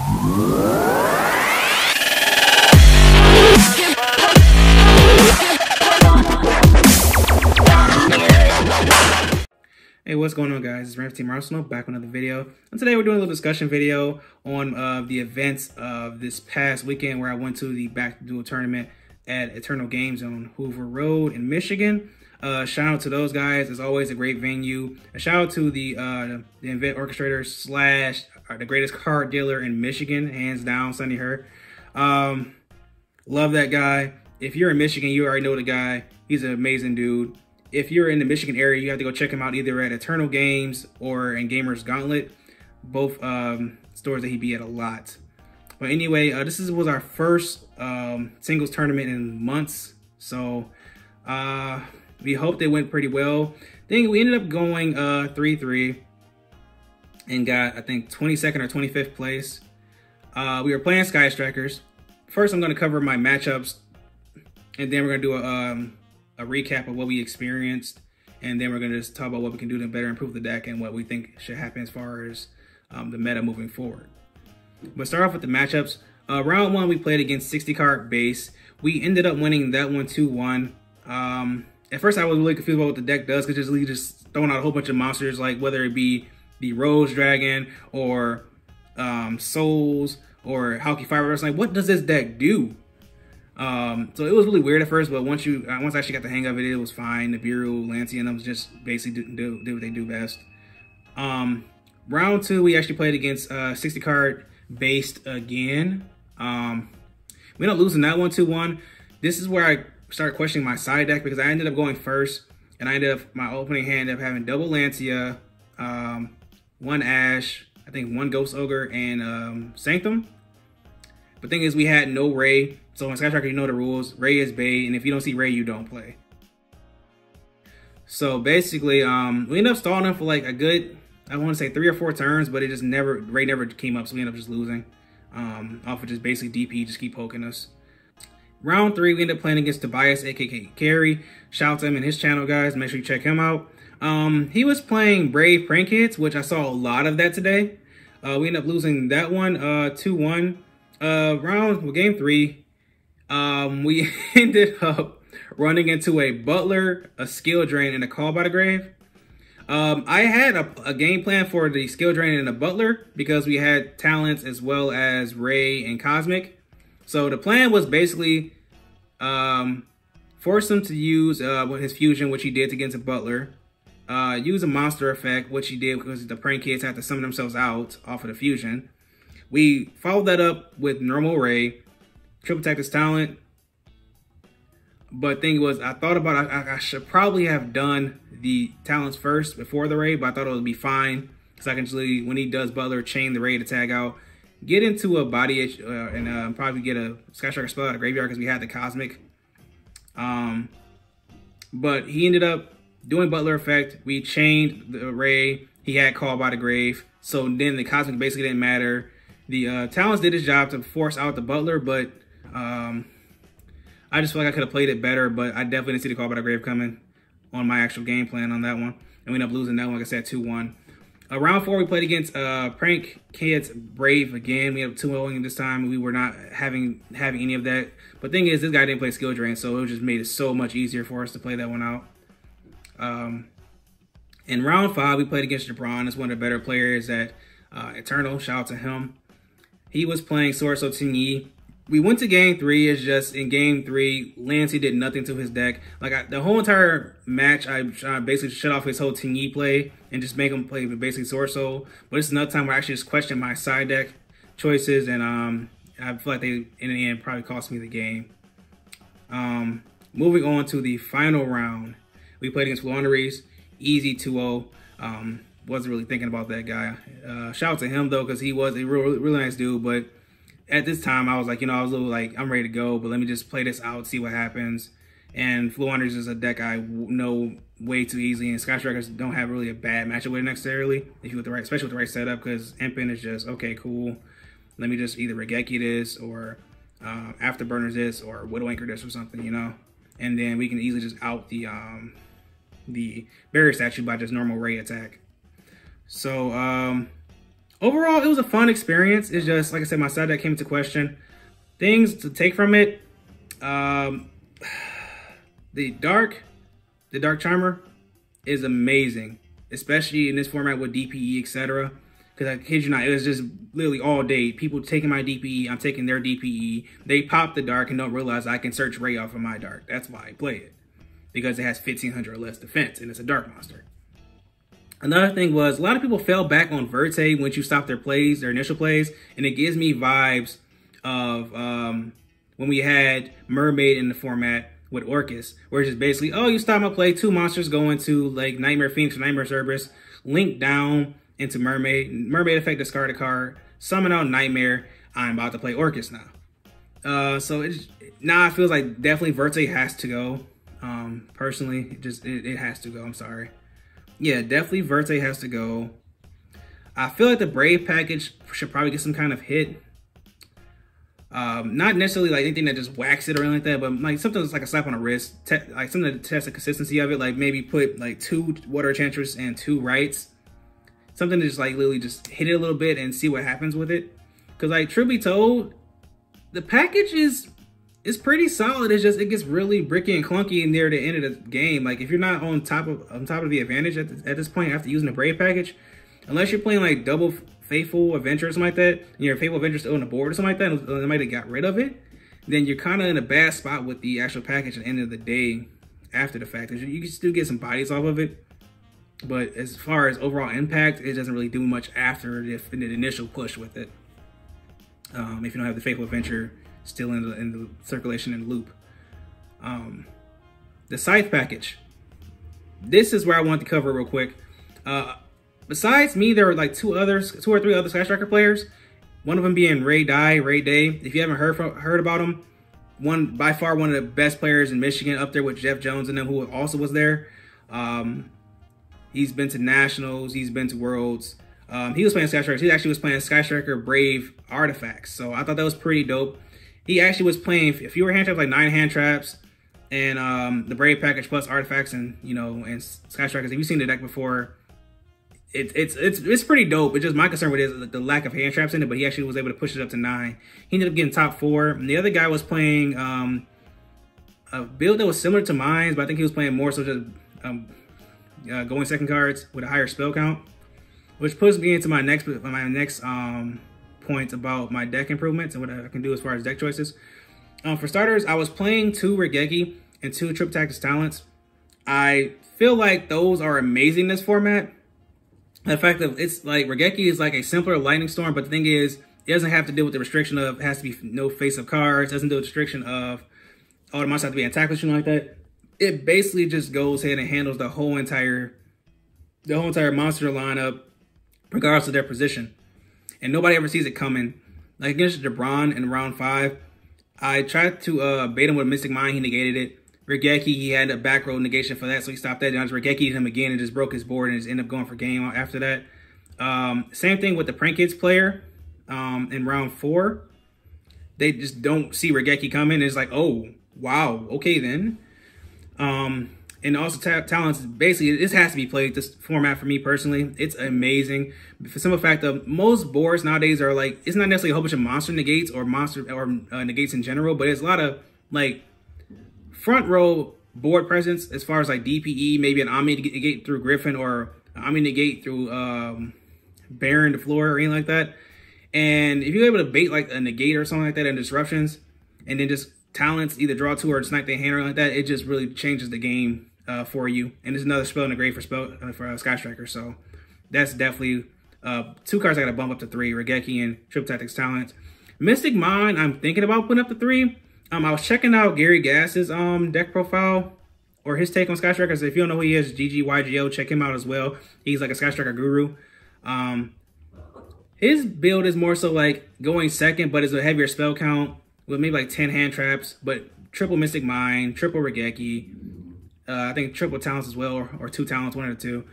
Hey, what's going on, guys? It's Ramp Team Arsenal back with another video. And today we're doing a little discussion video on the events of this past weekend where I went to the Back to Duel tournament at Eternal Games on Hoover Road in Michigan. Shout out to those guys. It's always a great venue. A shout out to the event orchestrator slash the greatest card dealer in Michigan, hands down, Sonny Her. Love that guy. If you're in Michigan, you already know the guy. He's an amazing dude. If you're in the Michigan area, you have to go check him out either at Eternal Games or in Gamers Gauntlet. Both stores that he be at a lot. But anyway, this was our first singles tournament in months. So we hope they went pretty well. Then we ended up going 3-3 and got, I think, 22nd or 25th place. We were playing Sky Strikers. First, I'm going to cover my matchups, and then we're going to do a recap of what we experienced, and then we're going to just talk about what we can do to better improve the deck and what we think should happen as far as the meta moving forward. But start off with the matchups. Round one, we played against 60 card base. We ended up winning that one 2-1. At first, I was really confused about what the deck does because it's just throwing out a whole bunch of monsters, like whether it be the Rose Dragon or Souls or Halky Fiber. I was like, what does this deck do? So it was really weird at first, but once I actually got the hang of it, it was fine. The Nibiru, Lancey, and them just basically do what they do best. Round two, we actually played against 60 card based again. We ended up losing that one 2-1. This is where I started questioning my side deck because I ended up going first, and I ended up my opening hand up having double Lancia, one Ash, I think one Ghost Ogre, and Sanctum. But the thing is, we had no Ray. So in Sky Striker, you know the rules. Ray is bait, and if you don't see Ray, you don't play. So basically, we ended up stalling him for like a good, I want to say 3 or 4 turns, but it just Ray never came up, so we ended up just losing. Off of just basically DP, just keep poking us. Round 3, we ended up playing against Tobias, aka Carry. Shout out to him and his channel, guys. Make sure you check him out. He was playing Brave Prank Hits, which I saw a lot of that today. We ended up losing that one 2-1. Game 3. We ended up running into a Butler, a Skill Drain, and a Call by the Grave. I had a game plan for the Skill Drain and the Butler because we had talents as well as Ray and Cosmic. So the plan was basically force him to use his fusion, which he did against a Butler. Use a monster effect, which he did because the Prank Kids had to summon themselves out off of the fusion. We followed that up with normal Ray, triple attack his talent. But thing was, I thought about I should probably have done the talents first before the Ray, but I thought it would be fine because I can just when he does Butler, chain the Ray to tag out, get into a body itch, and probably get a Sky Striker spell out of graveyard because we had the Cosmic. But he ended up doing Butler effect. We chained the Ray. He had Call by the Grave, so then the Cosmic basically didn't matter. The talents did his job to force out the Butler, but I just feel like I could have played it better, but I definitely didn't see the Call by the Grave coming on my actual game plan on that one. And we ended up losing that one, like I said, 2-1. Round 4, we played against Prank Kids Brave again. We ended up 2-0 this time. We were not having any of that. But the thing is, this guy didn't play Skill Drain, so it just made it so much easier for us to play that one out. In round 5, we played against Jabron. That's one of the better players at Eternal. Shout out to him. He was playing Sword So Tingy. We went to game 3. It's just in game 3, Lancey did nothing to his deck. Like the whole entire match, I basically shut off his whole Tingy play and just make him play with basically Sword Soul. But it's another time where I actually just question my side deck choices, and I feel like they in the end probably cost me the game. Moving on to the final round, we played against Fluanderies, easy 2-0. Wasn't really thinking about that guy. Shout out to him though, because he was a really nice dude. But at this time, I was like, I was a little like, I'm ready to go, but let me just play this out, see what happens. And Fluanderies is a deck I know way too easily, and Sky Strikers don't have really a bad matchup with it necessarily, if you with the right, especially with the right setup, because Impin is just okay, cool. Let me just either Regeki this or Afterburners this or Widow Anchor this or something, and then we can easily just out the barrier statue by just normal Ray attack. So overall, it was a fun experience. It's just, like I said, my side deck came into question. Things to take from it. The Dark Charmer is amazing, especially in this format with DPE, etc. Because I kid you not, it was just literally all day. People taking my DPE, I'm taking their DPE. They pop the Dark and don't realize I can search Ray off of my Dark. That's why I play it. Because it has 1500 or less defense, and it's a Dark monster. Another thing was, a lot of people fell back on Verte once you stop their plays, their initial plays, and it gives me vibes of when we had Mermaid in the format with Orcus, where it's just basically, oh, you stop my play, 2 monsters go into like Nightmare Phoenix or Nightmare Cerberus, link down into Mermaid. Mermaid effect, discard a card, summon out Nightmare. I'm about to play Orcus now. So it feels like definitely Verte has to go. Personally, it has to go. I'm sorry. Yeah, definitely Verte has to go. I feel like the Brave package should probably get some kind of hit. Not necessarily like anything that just whacks it or anything like that, but like something that's like a slap on the wrist, like something to test the consistency of it. Like maybe put like 2 Water Enchantress and 2 Rights. Something to just like literally just hit it a little bit and see what happens with it. Because like truth be told, the package is pretty solid. It's just it gets really bricky and clunky near the end of the game. Like if you're not on top of the advantage at this point after using the Brave package, unless you're playing like double Faithful Adventure or something like that, and your Faithful Adventure still on the board or something like that, and they might have got rid of it, then you're kind of in a bad spot with the actual package at the end of the day after the fact. You can still get some bodies off of it, but as far as overall impact, it doesn't really do much after the initial push with it. If you don't have the Faithful Adventure still in the circulation and loop. The Scythe package. This is where I want to cover real quick. Besides me, there were like 2 or 3 other Sky Striker players. One of them being Ray Day. If you haven't heard about him, by far one of the best players in Michigan, up there with Jeff Jones and them, who also was there. He's been to Nationals. He's been to Worlds. He was playing Sky Striker. He actually was playing Sky Striker Brave Artifacts. So I thought that was pretty dope. He actually was playing fewer hand traps, like 9 hand traps, and the Brave package plus Artifacts and and Sky Strikers. If you've seen the deck before, it's pretty dope. It's just my concern with it is the lack of hand traps in it, but he actually was able to push it up to 9. He ended up getting top 4. And the other guy was playing a build that was similar to mine, but I think he was playing more so just going second cards with a higher spell count, which puts me into my next point about my deck improvements and what I can do as far as deck choices. For starters, I was playing 2 Regeki and 2 Triple Tactics Talents. I feel like those are amazing in this format. The fact that it's like Regeki is like a simpler Lightning Storm, but the thing is, it doesn't have to deal with the restriction of it has to be no face of cards. It doesn't deal with the restriction of all the monsters have to be attacked like that. It basically just goes ahead and handles the whole entire monster lineup, regardless of their position. And nobody ever sees it coming. Like against Jabron in round 5, I tried to bait him with Mystic Mind. He negated it. Regeki, he had a back row negation for that, so he stopped that. And I just Regeki'd him again and just broke his board and just ended up going for game after that. Same thing with the Prank Kids player in round 4. They just don't see Regeki coming. It's like, oh, wow, okay then. And also Talents, basically, this has to be played, this format for me personally. It's amazing. For the simple fact of most boards nowadays are like, it's not necessarily a whole bunch of monster negates or negates in general, but it's a lot of like front row board presence as far as like DPE, maybe an Omni negate through Griffin or Omni negate through Baron to floor or anything like that. And if you're able to bait like a negate or something like that and disruptions, and then just Talents either draw 2 or snipe their hand or like that, it just really changes the game for you. And there's another spell in the grave for Sky Striker. So that's definitely 2 cards I got to bump up to 3, Regeki and Triple Tactics Talent. Mystic Mind, I'm thinking about putting up to 3. I was checking out Gary Gass's deck profile or his take on Sky Striker. So if you don't know who he is, GGYGO, check him out as well. He's like a Sky Striker guru. His build is more so like going second, but it's a heavier spell count with maybe like 10 hand traps, but triple Mystic Mind, triple Regeki, I think triple Talents as well, or 2 Talents, 1 or 2.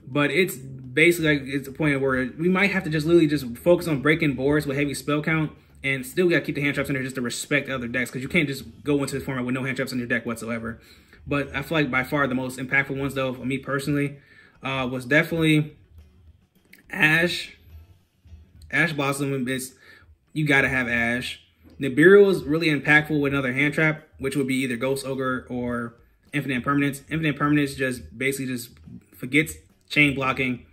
But it's basically like, it's a point where we might have to just literally just focus on breaking boards with heavy spell count, and still got to keep the hand traps in there just to respect other decks, because you can't just go into the format with no hand traps in your deck whatsoever. But I feel like by far the most impactful ones, though, for me personally, was definitely Ash, Ash Blossom is, you gotta have Ash. Nibiru is really impactful with another hand trap, which would be either Ghost Ogre or Infinite Impermanence. Infinite Impermanence just basically just forgets chain blocking.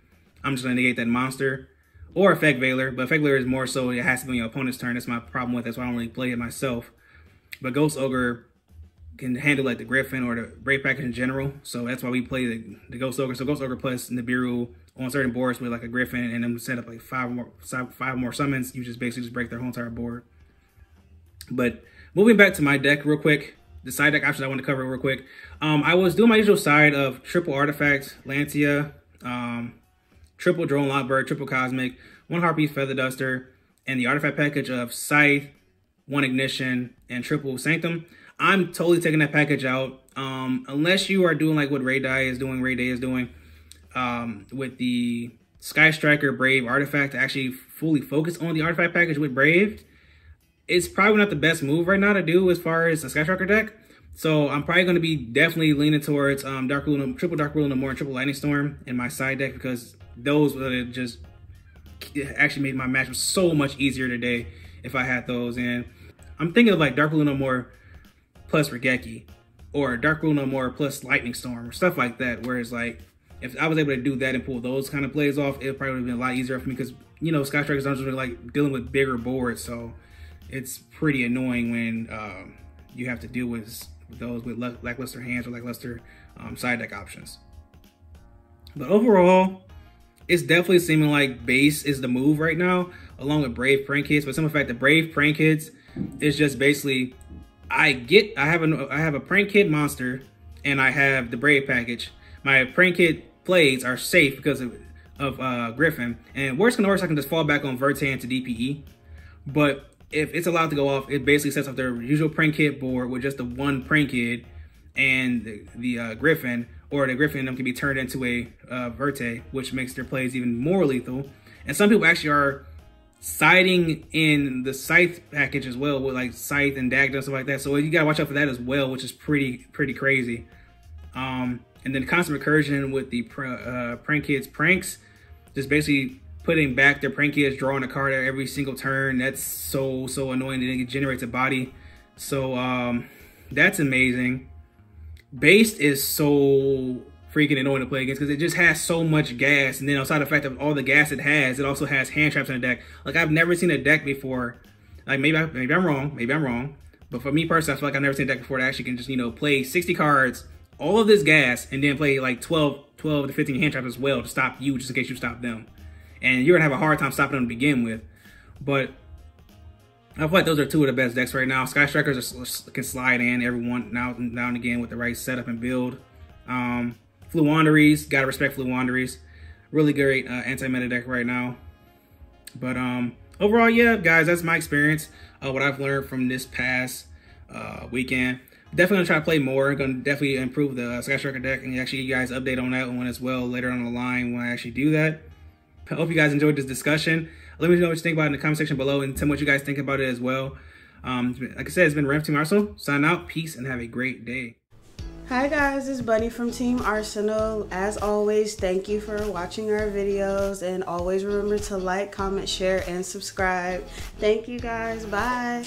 I'm just gonna negate that monster. Or Effect Veiler, but Effect Veiler is more so it has to be on your opponent's turn. That's my problem with it, so I don't really play it myself. But Ghost Ogre can handle like the Griffin or the Brave package in general, so that's why we play the Ghost Ogre. So Ghost Ogre plus Nibiru on certain boards with like a Griffin, and then set up like five more summons. You just basically just break their whole entire board. But moving back to my deck real quick, the side deck options I want to cover real quick. I was doing my usual side of triple artifact, Lantia, triple drone Lockbird, triple cosmic, 1 Harpies Feather Duster, and the artifact package of Scythe, 1 Ignition, and triple Sanctum. I'm totally taking that package out. Unless you are doing like what Ray Day is doing, with the Sky Striker Brave artifact to actually fully focus on the artifact package with Brave. It's probably not the best move right now to do as far as a Sky Striker deck. So I'm probably going to be definitely leaning towards Dark Rule, triple Dark Rule no more, and triple Lightning Storm in my side deck, because those would just actually made my matchup so much easier today if I had those. And I'm thinking of like Dark Rule no more plus Regeki, or Dark Rule no more plus Lightning Storm, or stuff like that. Whereas like if I was able to do that and pull those kind of plays off, it probably would have been a lot easier for me, because you know Sky Strikers aren't really like dealing with bigger boards, so it's pretty annoying when you have to deal with those with lackluster hands or lackluster side deck options. But overall, it's definitely seeming like base is the move right now, along with Brave Prank Hits. But some of the fact that Brave Prank Hits is just basically, I have a Prank Hit monster and I have the Brave package. My Prank Hit plays are safe because of Griffin, and worst come to worst, I can just fall back on Verte into DPE. But if it's allowed to go off, it basically sets up their usual Prank Hit board with just the 1 Prank Hit and the Griffin, or the Griffin can be turned into a Verte, which makes their plays even more lethal. And some people actually are siding in the Scythe package as well, with like Scythe and Dagda and stuff like that. So you gotta watch out for that as well, which is pretty crazy. And then constant recursion with the Prank Hits pranks, just basically putting back their Prank Hits, drawing a card at every single turn. That's so annoying, and it generates a body. So that's amazing. Based is so freaking annoying to play against, because it just has so much gas, and then outside the fact of all the gas it has, it also has hand traps in the deck. Like I've never seen a deck before, like maybe I'm wrong, but for me personally, I feel like I've never seen a deck before that actually can just, you know, play 60 cards, all of this gas, and then play like 12 to 15 hand traps as well to stop you, just in case you stop them. And you're gonna have a hard time stopping them to begin with. But I feel like those are two of the best decks right now. Sky Strikers can slide in everyone now and again with the right setup and build. Fluwanderies, gotta respect Fluwanderies. Really great anti-meta deck right now. But overall, yeah, guys, that's my experience. What I've learned from this past weekend. Definitely gonna try to play more. Gonna definitely improve the Sky Striker deck, and actually you guys update on that one as well later on the line when I actually do that. I hope you guys enjoyed this discussion. Let me know what you think about it in the comment section below, and tell me what you guys think about it as well. Like I said, it's been Ramp Team Arsenal. Sign out. Peace, and have a great day. Hi guys, it's Bunny from Team Arsenal. As always, thank you for watching our videos, and always remember to like, comment, share, and subscribe. Thank you guys. Bye.